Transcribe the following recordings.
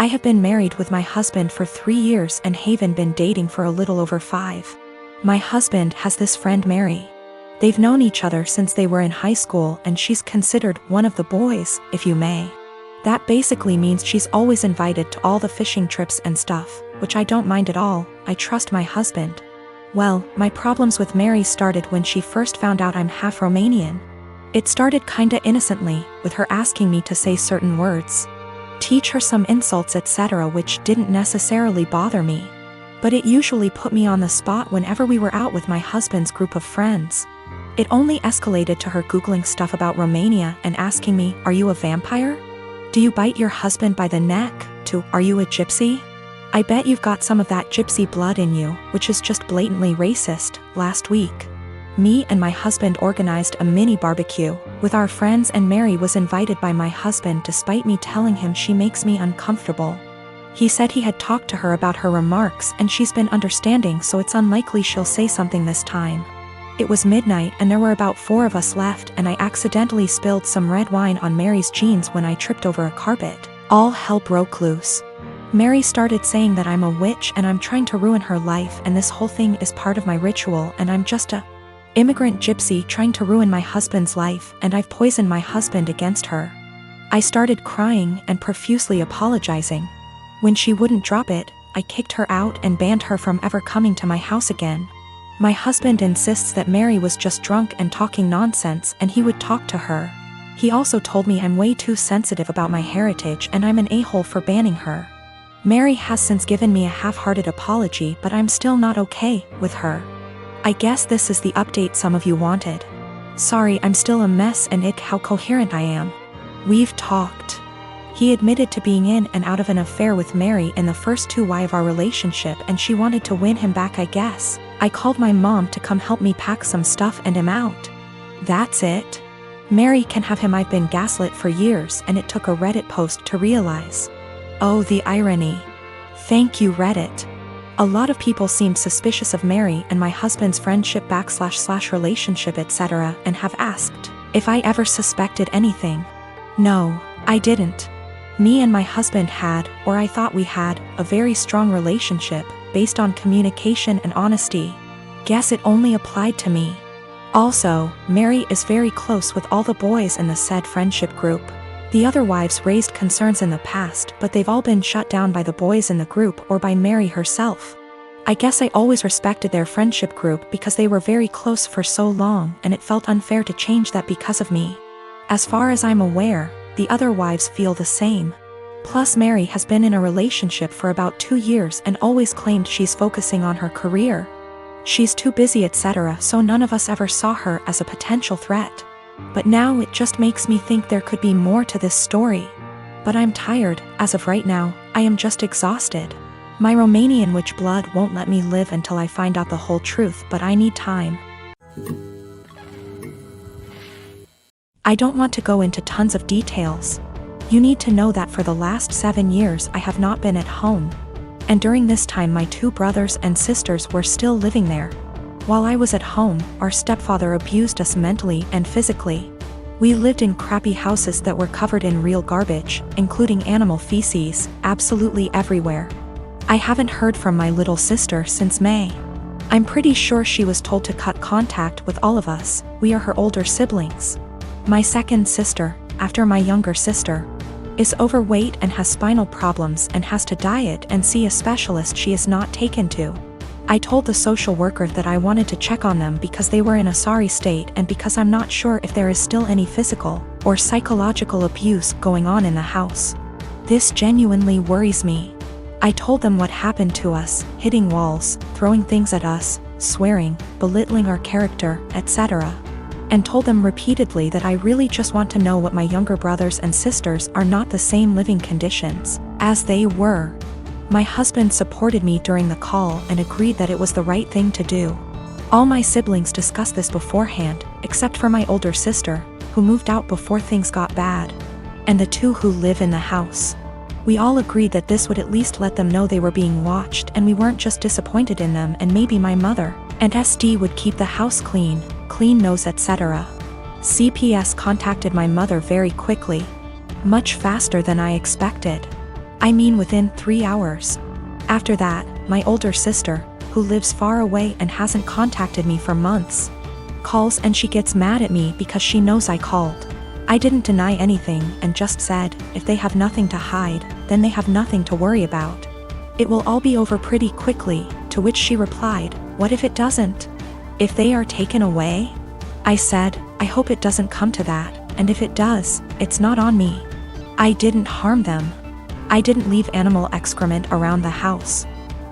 I have been married with my husband for 3 years and Haven been dating for a little over 5. My husband has this friend Mary. They've known each other since they were in high school and she's considered one of the boys, if you may. That basically means she's always invited to all the fishing trips and stuff, which I don't mind at all. I trust my husband. Well, my problems with Mary started when she first found out I'm half Romanian. It started kinda innocently, with her asking me to say certain words, teach her some insults etc., which didn't necessarily bother me. But it usually put me on the spot whenever we were out with my husband's group of friends. It only escalated to her Googling stuff about Romania and asking me, are you a vampire? Do you bite your husband by the neck? To, are you a gypsy? I bet you've got some of that gypsy blood in you, which is just blatantly racist. Last week, me and my husband organized a mini barbecue with our friends and Mary was invited by my husband despite me telling him she makes me uncomfortable. He said he had talked to her about her remarks and she's been understanding, so it's unlikely she'll say something this time. It was midnight and there were about 4 of us left and I accidentally spilled some red wine on Mary's jeans when I tripped over a carpet. All hell broke loose. Mary started saying that I'm a witch and I'm trying to ruin her life and this whole thing is part of my ritual and I'm just a immigrant gypsy trying to ruin my husband's life and I've poisoned my husband against her. I started crying and profusely apologizing. When she wouldn't drop it, I kicked her out and banned her from ever coming to my house again. My husband insists that Mary was just drunk and talking nonsense and he would talk to her. He also told me I'm way too sensitive about my heritage and I'm an a-hole for banning her. Mary has since given me a half-hearted apology, but I'm still not okay with her. I guess this is the update some of you wanted. Sorry, I'm still a mess and ick how coherent I am. We've talked. He admitted to being in and out of an affair with Mary in the first 2 years of our relationship and she wanted to win him back, I guess. I called my mom to come help me pack some stuff and him out. That's it. Mary can have him. I've been gaslit for years and it took a Reddit post to realize. Oh, the irony. Thank you, Reddit. A lot of people seemed suspicious of Mary and my husband's friendship / relationship etc. and have asked if I ever suspected anything. No, I didn't. Me and my husband had, or I thought we had, a very strong relationship, based on communication and honesty. Guess it only applied to me. Also, Mary is very close with all the boys in the said friendship group. The other wives raised concerns in the past, but they've all been shut down by the boys in the group or by Mary herself. I guess I always respected their friendship group because they were very close for so long and it felt unfair to change that because of me. As far as I'm aware, the other wives feel the same. Plus Mary has been in a relationship for about 2 years and always claimed she's focusing on her career. She's too busy etc., so none of us ever saw her as a potential threat. But now it just makes me think there could be more to this story. But I'm tired. As of right now, I am just exhausted. My Romanian witch blood won't let me live until I find out the whole truth, but I need time. I don't want to go into tons of details. You need to know that for the last 7 years I have not been at home. And during this time my 2 brothers and sisters were still living there. While I was at home, our stepfather abused us mentally and physically. We lived in crappy houses that were covered in real garbage, including animal feces, absolutely everywhere. I haven't heard from my little sister since May. I'm pretty sure she was told to cut contact with all of us. We are her older siblings. My second sister, after my younger sister, is overweight and has spinal problems and has to diet and see a specialist she is not taken to. I told the social worker that I wanted to check on them because they were in a sorry state and because I'm not sure if there is still any physical or psychological abuse going on in the house. This genuinely worries me. I told them what happened to us, hitting walls, throwing things at us, swearing, belittling our character, etc. And told them repeatedly that I really just want to know what my younger brothers and sisters are not the same living conditions as they were. My husband supported me during the call and agreed that it was the right thing to do. All my siblings discussed this beforehand, except for my older sister, who moved out before things got bad, and the 2 who live in the house. We all agreed that this would at least let them know they were being watched and we weren't just disappointed in them, and maybe my mother and SD would keep the house clean nose etc. CPS contacted my mother very quickly, much faster than I expected. I mean within 3 hours. After that, my older sister, who lives far away and hasn't contacted me for months, calls and she gets mad at me because she knows I called. I didn't deny anything and just said, if they have nothing to hide, then they have nothing to worry about. It will all be over pretty quickly, to which she replied, what if it doesn't? If they are taken away? I said, I hope it doesn't come to that, and if it does, it's not on me. I didn't harm them. I didn't leave animal excrement around the house.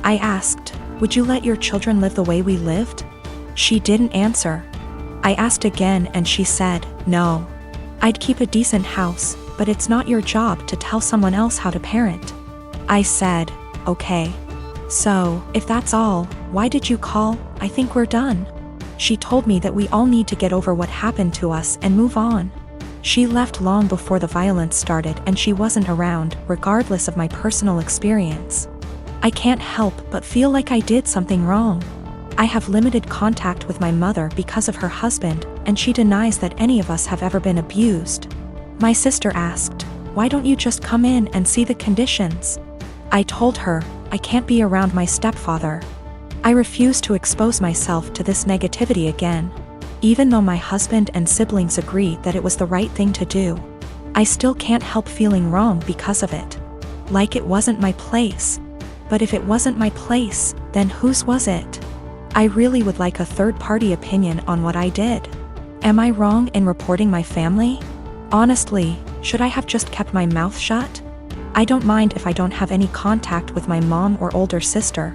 I asked, would you let your children live the way we lived? She didn't answer. I asked again and she said, no. I'd keep a decent house, but it's not your job to tell someone else how to parent. I said, okay. So, if that's all, why did you call? I think we're done. She told me that we all need to get over what happened to us and move on. She left long before the violence started and she wasn't around, regardless of my personal experience. I can't help but feel like I did something wrong. I have limited contact with my mother because of her husband, and she denies that any of us have ever been abused. My sister asked, why don't you just come in and see the conditions? I told her, I can't be around my stepfather. I refuse to expose myself to this negativity again. Even though my husband and siblings agree that it was the right thing to do, I still can't help feeling wrong because of it. Like it wasn't my place. But if it wasn't my place, then whose was it? I really would like a third-party opinion on what I did. Am I wrong in reporting my family? Honestly, should I have just kept my mouth shut? I don't mind if I don't have any contact with my mom or older sister.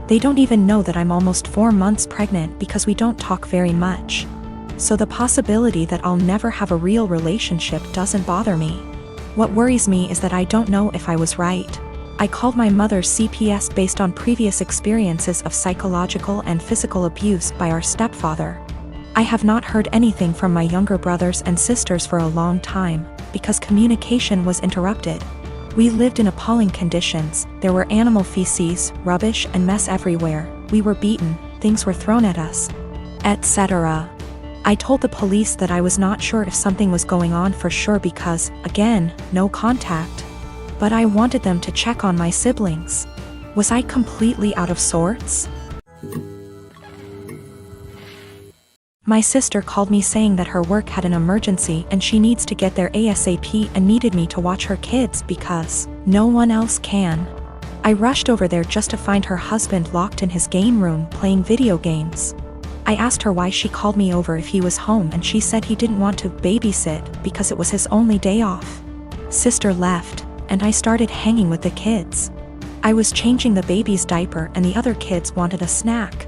They don't even know that I'm almost 4 months pregnant because we don't talk very much. So the possibility that I'll never have a real relationship doesn't bother me. What worries me is that I don't know if I was right. I called my mother's CPS based on previous experiences of psychological and physical abuse by our stepfather. I have not heard anything from my younger brothers and sisters for a long time, because communication was interrupted. We lived in appalling conditions, there were animal feces, rubbish and mess everywhere, we were beaten, things were thrown at us, etc. I told the police that I was not sure if something was going on for sure because, again, no contact. But I wanted them to check on my siblings. Was I completely out of sorts? My sister called me saying that her work had an emergency and she needs to get there ASAP and needed me to watch her kids because no one else can. I rushed over there just to find her husband locked in his game room playing video games. I asked her why she called me over if he was home and she said he didn't want to babysit because it was his only day off. Sister left, and I started hanging with the kids. I was changing the baby's diaper and the other kids wanted a snack.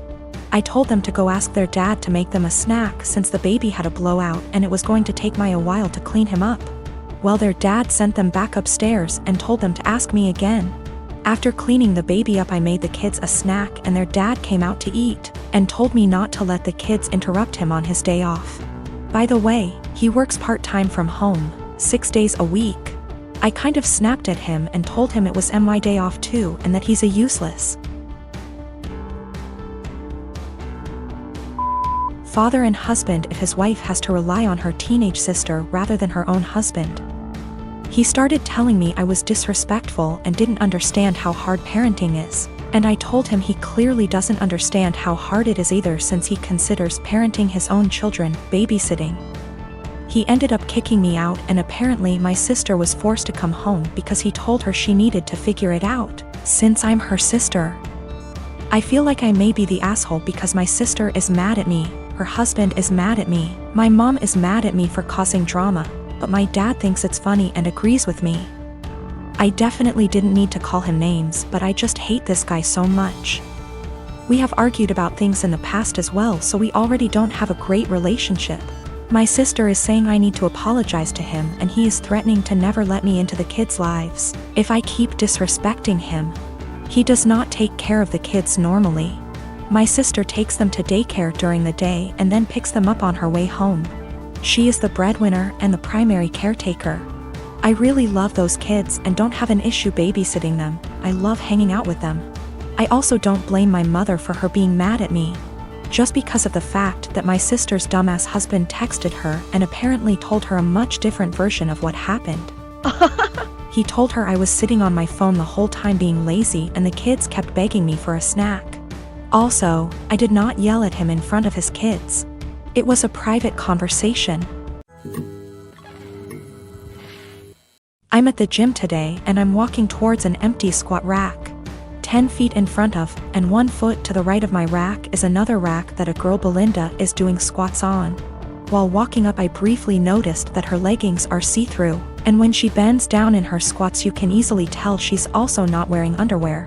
I told them to go ask their dad to make them a snack since the baby had a blowout and it was going to take me a while to clean him up. Well, their dad sent them back upstairs and told them to ask me again. After cleaning the baby up, I made the kids a snack and their dad came out to eat and told me not to let the kids interrupt him on his day off. By the way, he works part-time from home, 6 days a week. I kind of snapped at him and told him it was my day off too and that he's a useless father and husband if his wife has to rely on her teenage sister rather than her own husband. He started telling me I was disrespectful and didn't understand how hard parenting is, and I told him he clearly doesn't understand how hard it is either since he considers parenting his own children babysitting. He ended up kicking me out and apparently my sister was forced to come home because he told her she needed to figure it out, since I'm her sister. I feel like I may be the asshole because my sister is mad at me, her husband is mad at me, my mom is mad at me for causing drama, but my dad thinks it's funny and agrees with me. I definitely didn't need to call him names, but I just hate this guy so much. We have argued about things in the past as well, so we already don't have a great relationship. My sister is saying I need to apologize to him and he is threatening to never let me into the kids' lives if I keep disrespecting him. He does not take care of the kids normally. My sister takes them to daycare during the day and then picks them up on her way home. She is the breadwinner and the primary caretaker. I really love those kids and don't have an issue babysitting them. I love hanging out with them. I also don't blame my mother for her being mad at me. Just because of the fact that my sister's dumbass husband texted her and apparently told her a much different version of what happened. He told her I was sitting on my phone the whole time being lazy and the kids kept begging me for a snack. Also, I did not yell at him in front of his kids. It was a private conversation. I'm at the gym today and I'm walking towards an empty squat rack. 10 feet in front of, and 1 foot to the right of my rack is another rack that a girl Belinda is doing squats on. While walking up I briefly noticed that her leggings are see-through, and when she bends down in her squats you can easily tell she's also not wearing underwear.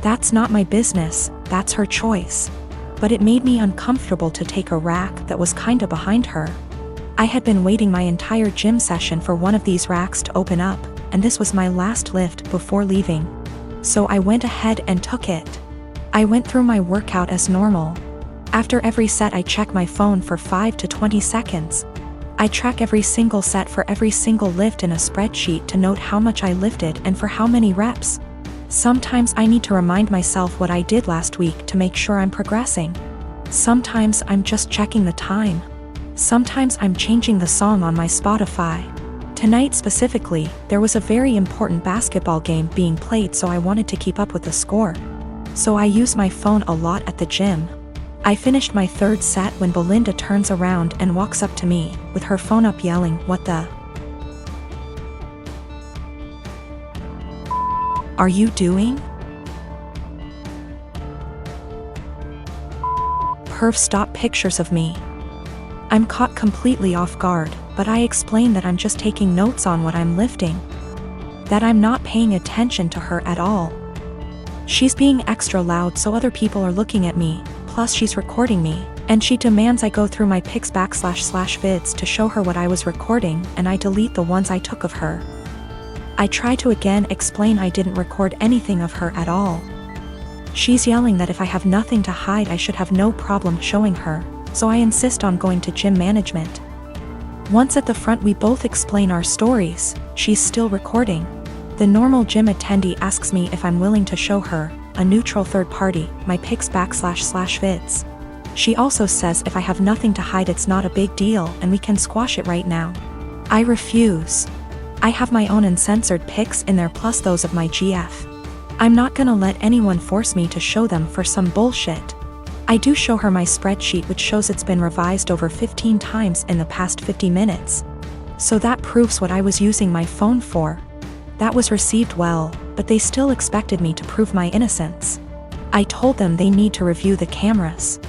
That's not my business, that's her choice. But it made me uncomfortable to take a rack that was kinda behind her. I had been waiting my entire gym session for one of these racks to open up, and this was my last lift before leaving. So I went ahead and took it. I went through my workout as normal. After every set I check my phone for 5 to 20 seconds. I track every single set for every single lift in a spreadsheet to note how much I lifted and for how many reps. Sometimes I need to remind myself what I did last week to make sure I'm progressing. Sometimes I'm just checking the time. Sometimes I'm changing the song on my Spotify. Tonight specifically, there was a very important basketball game being played, so I wanted to keep up with the score. So I use my phone a lot at the gym. I finished my 3rd set when Belinda turns around and walks up to me, with her phone up yelling, "What the are you doing?" Perv stop pictures of me. I'm caught completely off guard, but I explain that I'm just taking notes on what I'm lifting. That I'm not paying attention to her at all. She's being extra loud so other people are looking at me, plus she's recording me, and she demands I go through my pics /vids to show her what I was recording, and I delete the ones I took of her. I try to again explain I didn't record anything of her at all. She's yelling that if I have nothing to hide I should have no problem showing her, so I insist on going to gym management. Once at the front we both explain our stories. She's still recording. The normal gym attendee asks me if I'm willing to show her, a neutral third party, my pics /vids. She also says if I have nothing to hide it's not a big deal and we can squash it right now. I refuse. I have my own uncensored pics in there plus those of my GF. I'm not gonna let anyone force me to show them for some bullshit. I do show her my spreadsheet which shows it's been revised over 15 times in the past 50 minutes. So that proves what I was using my phone for. That was received well, but they still expected me to prove my innocence. I told them they need to review the cameras.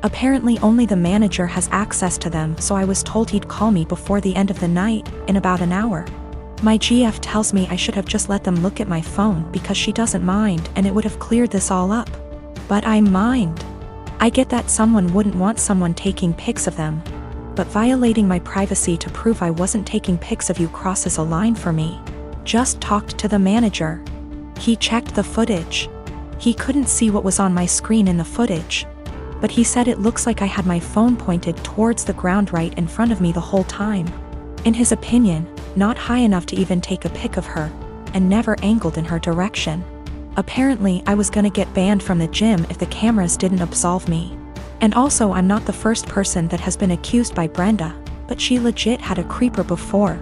Apparently only the manager has access to them, so I was told he'd call me before the end of the night, in about an hour. My GF tells me I should have just let them look at my phone because she doesn't mind and it would have cleared this all up. But I mind. I get that someone wouldn't want someone taking pics of them. But violating my privacy to prove I wasn't taking pics of you crosses a line for me. Just talked to the manager. He checked the footage. He couldn't see what was on my screen in the footage. But he said it looks like I had my phone pointed towards the ground right in front of me the whole time. In his opinion, not high enough to even take a pic of her, and never angled in her direction. Apparently I was gonna get banned from the gym if the cameras didn't absolve me. And also I'm not the first person that has been accused by Brenda, but she legit had a creeper before.